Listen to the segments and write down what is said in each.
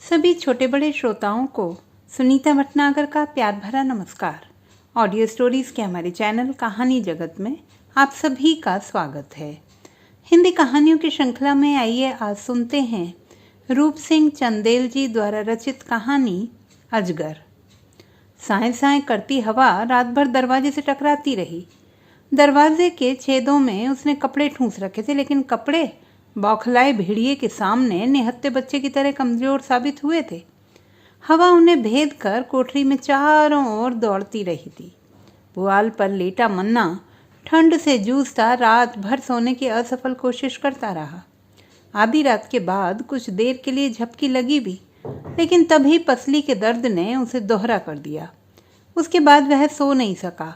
सभी छोटे बड़े श्रोताओं को सुनीता भटनागर का प्यार भरा नमस्कार। ऑडियो स्टोरीज के हमारे चैनल कहानी जगत में आप सभी का स्वागत है। हिंदी कहानियों की श्रृंखला में आइए आज सुनते हैं रूप सिंह चंदेल जी द्वारा रचित कहानी अजगर। साए साए करती हवा रात भर दरवाजे से टकराती रही। दरवाजे के छेदों में उसने कपड़े ठूंस रखे थे, लेकिन कपड़े बौखलाए भेड़िए के सामने निहत्थे बच्चे की तरह कमजोर साबित हुए थे। हवा उन्हें भेद कर कोठरी में चारों ओर दौड़ती रही थी। पुआल पर लेटा मन्ना ठंड से जूझता रात भर सोने की असफल कोशिश करता रहा। आधी रात के बाद कुछ देर के लिए झपकी लगी भी, लेकिन तभी पसली के दर्द ने उसे दोहरा कर दिया। उसके बाद वह सो नहीं सका।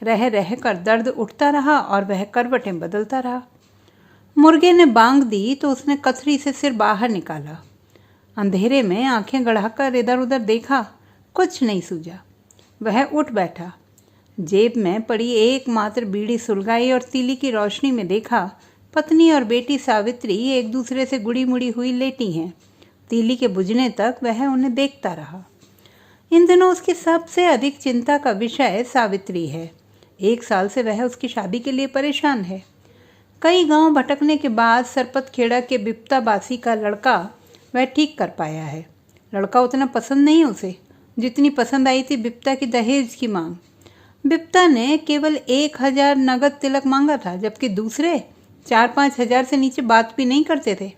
रह रह कर दर्द उठता रहा और वह करवटें बदलता रहा। मुर्गे ने बांग दी तो उसने कथरी से सिर बाहर निकाला। अंधेरे में आंखें गड़ाकर इधर उधर देखा, कुछ नहीं सूझा। वह उठ बैठा। जेब में पड़ी एकमात्र बीड़ी सुलगाई और तीली की रोशनी में देखा पत्नी और बेटी सावित्री एक दूसरे से गुड़ी मुड़ी हुई लेटी हैं। तीली के बुझने तक वह उन्हें देखता रहा। इन दिनों उसकी सबसे अधिक चिंता का विषय सावित्री है। 1 साल से वह उसकी शादी के लिए परेशान है। कई गांव भटकने के बाद सरपत खेड़ा के बिप्ता बासी का लड़का वह ठीक कर पाया है। लड़का उतना पसंद नहीं उसे जितनी पसंद आई थी बिप्ता की दहेज की मांग। बिप्ता ने केवल 1000 नगद तिलक मांगा था, जबकि दूसरे 4-5 हजार से नीचे बात भी नहीं करते थे।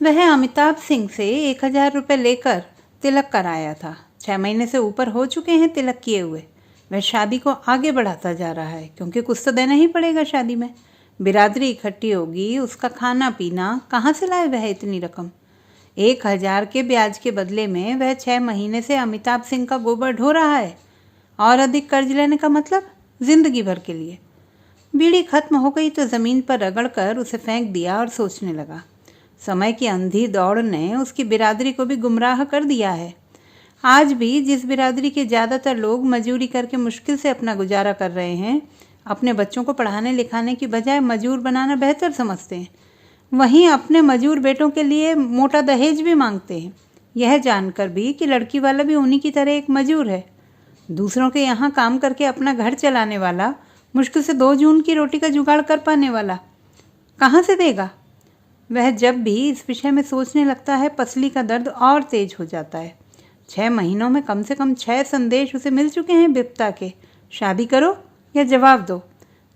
वह अमिताभ सिंह से 1000 रुपये लेकर तिलक कराया था। 6 महीने से ऊपर हो चुके हैं तिलक किए हुए। वह शादी को आगे बढ़ाता जा रहा है, क्योंकि कुछ तो देना ही पड़ेगा। शादी में बिरादरी इकट्ठी होगी, उसका खाना पीना, कहाँ से लाए वह इतनी रकम। 1000 के ब्याज के बदले में वह 6 महीने से अमिताभ सिंह का गोबर ढो रहा है, और अधिक कर्ज लेने का मतलब जिंदगी भर के लिए। बीड़ी खत्म हो गई तो ज़मीन पर रगड़कर उसे फेंक दिया और सोचने लगा। समय की अंधी दौड़ ने उसकी बिरादरी को भी गुमराह कर दिया है। आज भी जिस बिरादरी के ज़्यादातर लोग मजूरी करके मुश्किल से अपना गुजारा कर रहे हैं, अपने बच्चों को पढ़ाने लिखाने की बजाय मजूर बनाना बेहतर समझते हैं। वहीं अपने मजूर बेटों के लिए मोटा दहेज भी मांगते हैं, यह जानकर भी कि लड़की वाला भी उन्हीं की तरह एक मजूर है। दूसरों के यहाँ काम करके अपना घर चलाने वाला, मुश्किल से 2 जून की रोटी का जुगाड़ कर पाने वाला कहाँ से देगा। वह जब भी इस विषय में सोचने लगता है, पसली का दर्द और तेज हो जाता है। 6 महीनों में कम से कम 6 संदेश उसे मिल चुके हैं बिप्ता के। शादी करो या जवाब दो।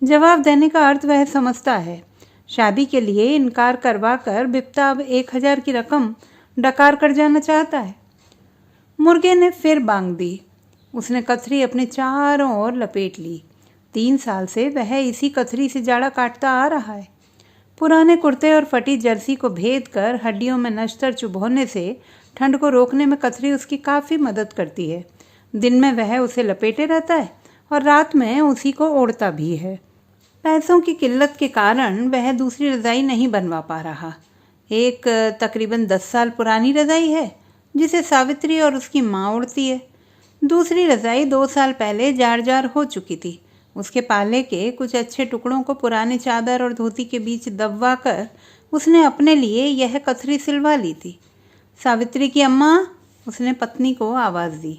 जवाब देने का अर्थ वह समझता है। शादी के लिए इनकार करवा कर बिप्ता अब 1000 की रकम डकार कर जाना चाहता है। मुर्गे ने फिर बांग दी। उसने कथरी अपने चारों ओर लपेट ली। 3 साल से वह इसी कथरी से जाड़ा काटता आ रहा है। पुराने कुर्ते और फटी जर्सी को भेद कर हड्डियों में नश्तर चुभोने से ठंड को रोकने में कथरी उसकी काफ़ी मदद करती है। दिन में वह उसे लपेटे रहता है और रात में उसी को ओढ़ता भी है। पैसों की किल्लत के कारण वह दूसरी रज़ाई नहीं बनवा पा रहा। एक तकरीबन 10 साल पुरानी रज़ाई है, जिसे सावित्री और उसकी माँ ओढ़ती है। दूसरी रज़ाई 2 साल पहले जार जार हो चुकी थी। उसके पाले के कुछ अच्छे टुकड़ों को पुराने चादर और धोती के बीच दबवा कर उसने अपने लिए यह कथरी सिलवा ली थी। सावित्री की अम्मा, उसने पत्नी को आवाज़ दी।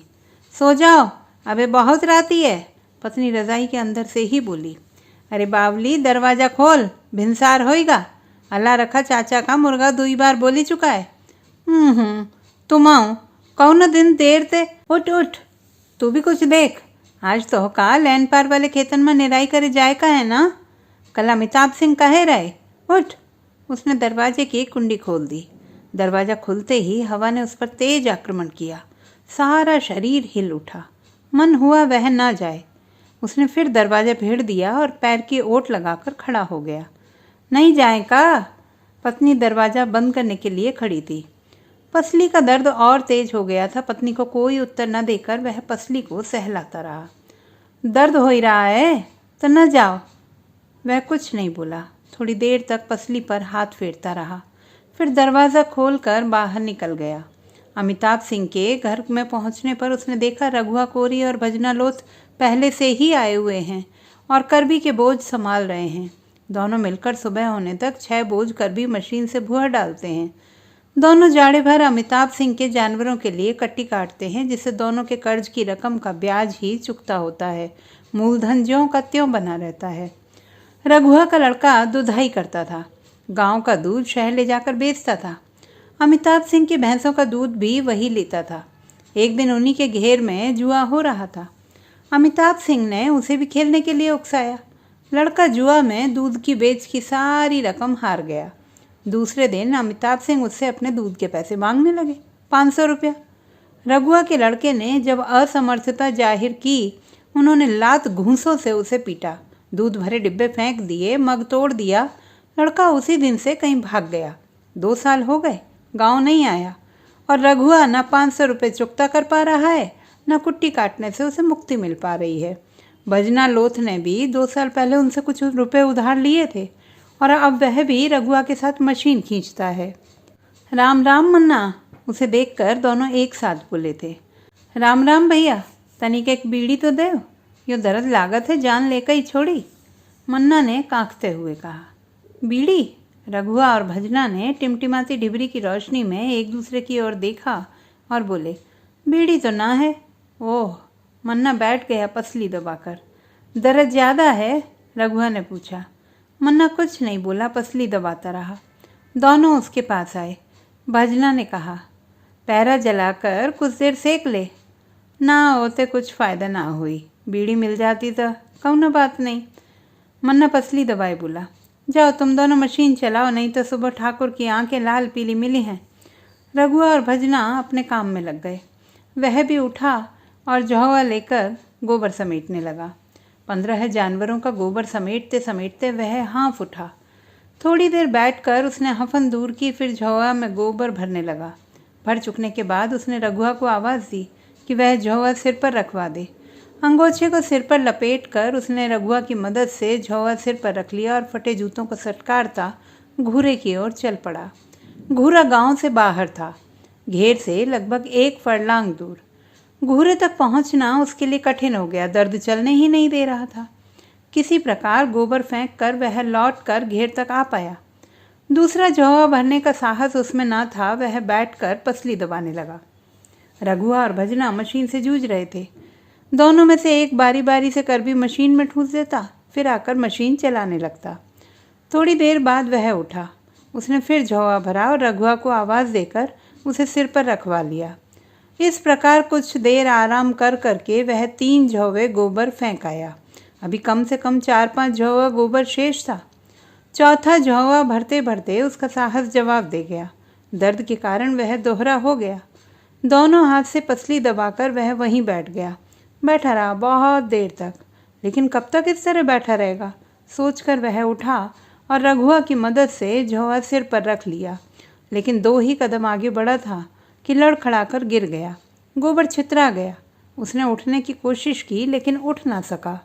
सो जाओ, अबे बहुत राती है। पत्नी रज़ाई के अंदर से ही बोली। अरे बावली, दरवाज़ा खोल, भिनसार होएगा। अल्लाह रखा चाचा का मुर्गा 2 बार बोली चुका है। तुम आओ, कौन दिन देर ते। उठ उठ, तू भी कुछ देख। आज तो का लैन पार वाले खेतन में निराई करे जाए का है ना। कल अमिताभ सिंह कहे रहे। उठ। उसने दरवाजे की कुंडी खोल दी। दरवाज़ा खुलते ही हवा ने उस पर तेज आक्रमण किया। सारा शरीर हिल उठा। मन हुआ वह ना जाए। उसने फिर दरवाज़ा भेड़ दिया और पैर की ओट लगाकर खड़ा हो गया। नहीं जाए का। पत्नी दरवाज़ा बंद करने के लिए खड़ी थी। पसली का दर्द और तेज हो गया था। पत्नी को कोई उत्तर न देकर वह पसली को सहलाता रहा। दर्द हो ही रहा है तो न जाओ। वह कुछ नहीं बोला। थोड़ी देर तक पसली पर हाथ फेरता रहा, फिर दरवाज़ा खोलकर बाहर निकल गया। अमिताभ सिंह के घर में पहुंचने पर उसने देखा रघुआ कोरी और भजना लोथ पहले से ही आए हुए हैं और करबी के बोझ संभाल रहे हैं। दोनों मिलकर सुबह होने तक 6 बोझ करबी मशीन से भुआ डालते हैं। दोनों जाड़े भर अमिताभ सिंह के जानवरों के लिए कट्टी काटते हैं, जिससे दोनों के कर्ज की रकम का ब्याज ही चुकता होता है। मूलधन ज्यों का त्यों बना रहता है। रघुआ का लड़का दुधाई करता था। गांव का दूध शहर ले जाकर बेचता था। अमिताभ सिंह की भैंसों का दूध भी वही लेता था। एक दिन उन्हीं के घेर में जुआ हो रहा था। अमिताभ सिंह ने उसे भी खेलने के लिए उकसाया। लड़का जुआ में दूध की बेच की सारी रकम हार गया। दूसरे दिन अमिताभ सिंह उससे अपने दूध के पैसे मांगने लगे, 500 रुपया। रघुआ के लड़के ने जब असमर्थता जाहिर की, उन्होंने लात घूंसों से उसे पीटा, दूध भरे डिब्बे फेंक दिए, मग तोड़ दिया। लड़का उसी दिन से कहीं भाग गया। 2 साल हो गए, गांव नहीं आया और रघुआ न 500 रुपये चुकता कर पा रहा है, न कुट्टी काटने से उसे मुक्ति मिल पा रही है। भजना लोथ ने भी 2 साल पहले उनसे कुछ रुपए उधार लिए थे और अब वह भी रघुआ के साथ मशीन खींचता है। राम राम मन्ना, उसे देखकर दोनों एक साथ बोले थे। राम राम भैया, तनिक एक बीड़ी तो दे, यो दर्द लागत है, जान लेकर ही छोड़ी, मन्ना ने कांखते हुए कहा। बीड़ी? रघुआ और भजना ने टिमटिमाती डिबरी की रोशनी में एक दूसरे की ओर देखा और बोले, बीड़ी तो ना है। ओह, मन्ना बैठ गया पसली दबाकर। दर्द ज़्यादा है? रघुआ ने पूछा। मन्ना कुछ नहीं बोला, पसली दबाता रहा। दोनों उसके पास आए। भजना ने कहा, पैरा जलाकर कुछ देर सेक ले। ना होते कुछ फ़ायदा ना हुई, बीड़ी मिल जाती तो कौनो बात नहीं। मन्ना पसली दबाए बोला, जाओ तुम दोनों मशीन चलाओ, नहीं तो सुबह ठाकुर की आंखें लाल पीली मिली हैं। रघुआ और भजना अपने काम में लग गए। वह भी उठा और झौवा लेकर गोबर समेटने लगा। 15 जानवरों का गोबर समेटते समेटते वह हाँफ उठा। थोड़ी देर बैठकर उसने हफन दूर की, फिर झौवा में गोबर भरने लगा। भर चुकने के बाद उसने रघुआ को आवाज़ दी कि वह झौवा सिर पर रखवा दे। अंगोछे को सिर पर लपेट कर उसने रघुआ की मदद से झौवा सिर पर रख लिया और फटे जूतों को सटकारता घूरे की ओर चल पड़ा। घूरा गांव से बाहर था, घेर से लगभग 1 फरलांग दूर। घूरे तक पहुंचना उसके लिए कठिन हो गया, दर्द चलने ही नहीं दे रहा था। किसी प्रकार गोबर फेंक कर वह लौट कर घेर तक आ पाया। दूसरा झौवा भरने का साहस उसमें ना था। वह बैठकर पसली दबाने लगा। रघुआ और भजना मशीन से जूझ रहे थे। दोनों में से एक बारी बारी से कर भी मशीन में ठूस देता, फिर आकर मशीन चलाने लगता। थोड़ी देर बाद वह उठा। उसने फिर झौवा भरा और रघुआ को आवाज़ देकर उसे सिर पर रखवा लिया। इस प्रकार कुछ देर आराम कर करके वह 3 झौवे गोबर फेंक आया। अभी कम से कम 4-5 झौवा गोबर शेष था। चौथा झौवा भरते भरते उसका साहस जवाब दे गया। दर्द के कारण वह दोहरा हो गया। दोनों हाथ से पसली दबाकर वह वहीं बैठ गया। बैठा रहा बहुत देर तक, लेकिन कब तक इस तरह बैठा रहेगा, सोचकर वह उठा और रघुआ की मदद से झौवा सिर पर रख लिया। लेकिन 2 ही कदम आगे बढ़ा था कि लड़खड़ाकर गिर गया। गोबर छितरा गया। उसने उठने की कोशिश की लेकिन उठ ना सका।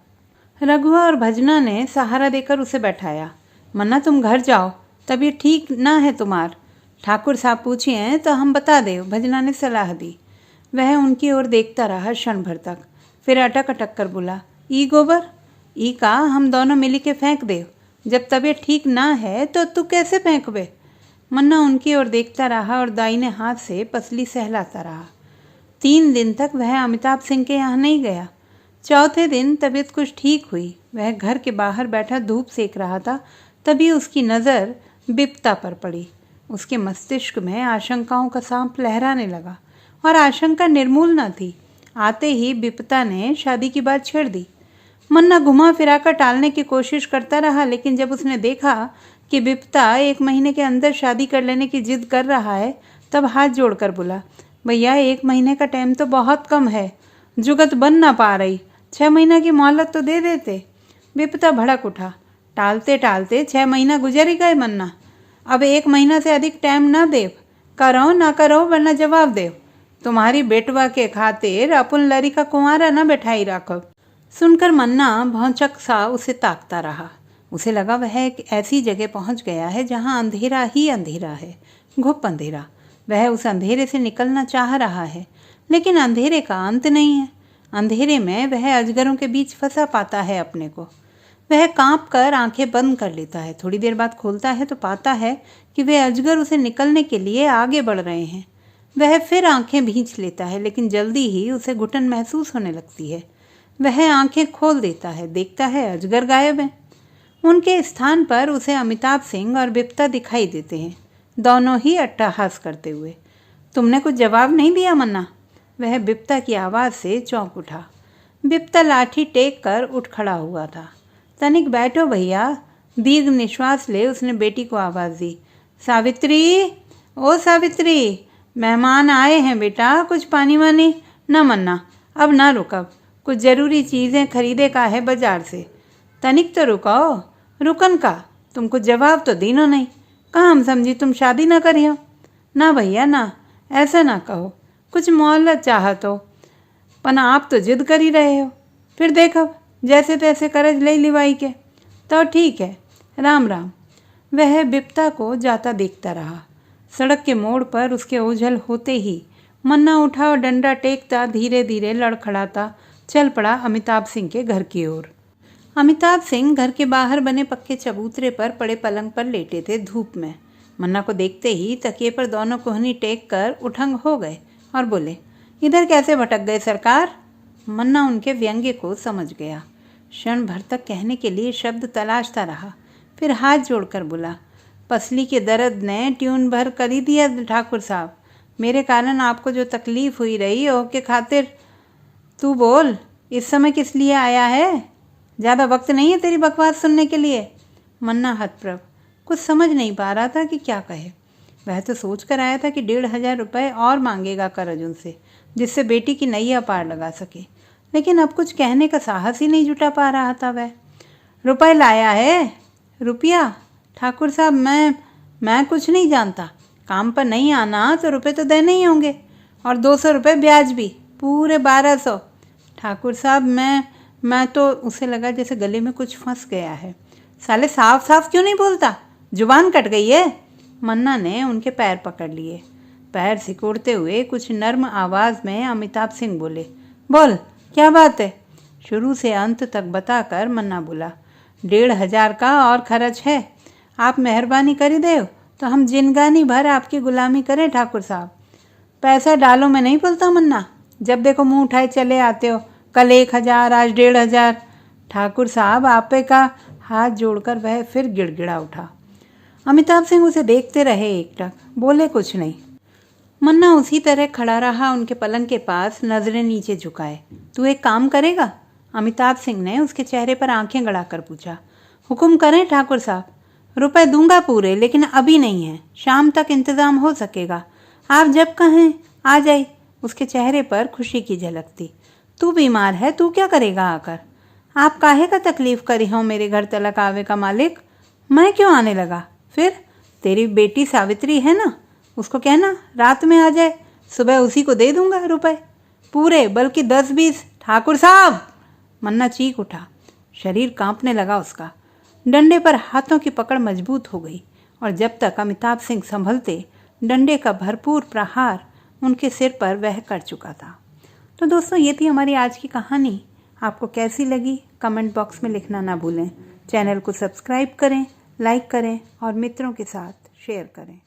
रघुआ और भजना ने सहारा देकर उसे बैठाया। मन्ना, तुम घर जाओ, तबीयत ठीक ना है तुम्हार, ठाकुर साहब पूछे हैं तो हम बता दे, भजना ने सलाह दी। वह उनकी ओर देखता रहा क्षण भर तक, फिर अटक अटक कर बोला, ई गोबर? ई का हम दोनों मिली के फेंक दे, जब तबीयत ठीक ना है तो तू कैसे फेंकबे? मन्ना उनकी ओर देखता रहा और दाहिने हाथ से पसली सहलाता रहा। 3 दिन तक वह अमिताभ सिंह के यहाँ नहीं गया। चौथे दिन तबीयत कुछ ठीक हुई। वह घर के बाहर बैठा धूप सेक रहा था, तभी उसकी नज़र बिपता पर पड़ी। उसके मस्तिष्क में आशंकाओं का सांप लहराने लगा और आशंका निर्मूल न थी। आते ही बिपता ने शादी की बात छेड़ दी। मन्ना घुमा फिराकर टालने की कोशिश करता रहा, लेकिन जब उसने देखा कि बिपता 1 महीने के अंदर शादी कर लेने की जिद कर रहा है, तब हाथ जोड़कर बोला, भैया 1 महीने का टाइम तो बहुत कम है, जुगत बन ना पा रही, 6 महीना की मोहलत तो दे देते। बिपता भड़क उठा। टालते टालते 6 महीना गुजर ही गए मन्ना, अब 1 महीना से अधिक टाइम ना देव, करो ना करो वरना जवाब देव। तुम्हारी बेटवा के खातिर अपन लरी का कुंवारा न बैठाई राखो। सुनकर मन्ना भौचक सा उसे ताकता रहा। उसे लगा वह एक ऐसी जगह पहुंच गया है जहां अंधेरा ही अंधेरा है, घुप अंधेरा। वह उस अंधेरे से निकलना चाह रहा है, लेकिन अंधेरे का अंत नहीं है। अंधेरे में वह अजगरों के बीच फंसा पाता है अपने को। वह कांप कर आंखें बंद कर लेता है। थोड़ी देर बाद खोलता है तो पाता है कि वे अजगर उसे निकलने के लिए आगे बढ़ रहे हैं। वह फिर आंखें भींच लेता है, लेकिन जल्दी ही उसे घुटन महसूस होने लगती है। वह आंखें खोल देता है, देखता है अजगर गायब है। उनके स्थान पर उसे अमिताभ सिंह और बिप्ता दिखाई देते हैं, दोनों ही अट्टहास करते हुए। तुमने कुछ जवाब नहीं दिया मन्ना? वह बिप्ता की आवाज़ से चौंक उठा। बिप्ता लाठी टेक कर उठ खड़ा हुआ था। तनिक बैठो भैया। दीर्घ निश्वास ले उसने बेटी को आवाज़ दी। सावित्री, ओ सावित्री, मेहमान आए हैं बेटा, कुछ पानी वानी? न मन्ना, अब ना रुकब, कुछ ज़रूरी चीज़ें खरीदे का है बाजार से। तनिक तो रुकाओ। रुकन का, तुमको जवाब तो दीनो नहीं। कहाँ हम समझी तुम शादी ना करियो? ना भैया ना, ऐसा ना कहो, कुछ मोहल्लत चाहत हो, पर आप तो जिद कर ही रहे हो। फिर देखो, जैसे तैसे करज ले लिवाई के। तो ठीक है, राम राम। वह बिप्ता को जाता देखता रहा। सड़क के मोड़ पर उसके ओझल होते ही मन्ना उठा और डंडा टेकता धीरे धीरे लड़खड़ाता चल पड़ा अमिताभ सिंह के घर की ओर। अमिताभ सिंह घर के बाहर बने पक्के चबूतरे पर पड़े पलंग पर लेटे थे धूप में। मन्ना को देखते ही तकिए पर दोनों कोहनी टेक कर उठंग हो गए और बोले, इधर कैसे भटक गए सरकार? मन्ना उनके व्यंग्य को समझ गया। क्षण भर तक कहने के लिए शब्द तलाशता रहा, फिर हाथ जोड़कर बोला, पसली के दर्द ने ट्यून भर कर ही दिया ठाकुर साहब। मेरे कारण आपको जो तकलीफ हुई रही हो के खातिर। तू बोल, इस समय किस लिए आया है? ज़्यादा वक्त नहीं है तेरी बकवास सुनने के लिए। मन्ना हतप्रभ, कुछ समझ नहीं पा रहा था कि क्या कहे। वह तो सोच कर आया था कि 1,500 रुपये और मांगेगा करज उनसे, जिससे बेटी की नैया पार लगा सके, लेकिन अब कुछ कहने का साहस ही नहीं जुटा पा रहा था। वह रुपये लाया है? रुपया? ठाकुर साहब, मैं कुछ नहीं जानता। काम पर नहीं आना तो रुपये तो देने ही होंगे, और 200 रुपये ब्याज भी, पूरे 1200। ठाकुर साहब, मैं तो, उसे लगा जैसे गले में कुछ फंस गया है। साले साफ साफ क्यों नहीं बोलता? जुबान कट गई है। मन्ना ने उनके पैर पकड़ लिए। पैर सिकोड़ते हुए कुछ नर्म आवाज़ में अमिताभ सिंह बोले, बोल क्या बात है? शुरू से अंत तक बताकर मन्ना बोला, 1,500 का और खर्च है। आप मेहरबानी करी दे तो हम जिनगानी भर आपकी गुलामी करें ठाकुर साहब। पैसा डालो मैं नहीं बोलता मन्ना, जब देखो मुंह उठाए चले आते हो। कल 1,000, आज 1,500। ठाकुर साहब, आपे का। हाथ जोड़कर वह फिर गिड़गिड़ा उठा। अमिताभ सिंह उसे देखते रहे एकटक, बोले कुछ नहीं। मन्ना उसी तरह खड़ा रहा उनके पलंग के पास, नजरें नीचे झुकाए। तू एक काम करेगा? अमिताभ सिंह ने उसके चेहरे पर आंखें गड़ाकर पूछा। हुक्म करें ठाकुर साहब। रुपए दूंगा पूरे, लेकिन अभी नहीं है, शाम तक इंतजाम हो सकेगा। आप जब कहें आ जाए। उसके चेहरे पर खुशी की झलक थी। तू बीमार है, तू क्या करेगा आकर? आप काहे का तकलीफ करी हो मेरे घर तलक आवे का मालिक? मैं क्यों आने लगा? फिर तेरी बेटी सावित्री है ना, उसको कहना रात में आ जाए, सुबह उसी को दे दूंगा रुपए पूरे, बल्कि 10-20। ठाकुर साहब! मन्ना चीख उठा। शरीर कांपने लगा उसका। डंडे पर हाथों की पकड़ मजबूत हो गई, और जब तक अमिताभ सिंह संभलते, डंडे का भरपूर प्रहार उनके सिर पर वह कर चुका था। तो दोस्तों, ये थी हमारी आज की कहानी। आपको कैसी लगी कमेंट बॉक्स में लिखना ना भूलें। चैनल को सब्सक्राइब करें, लाइक करें और मित्रों के साथ शेयर करें।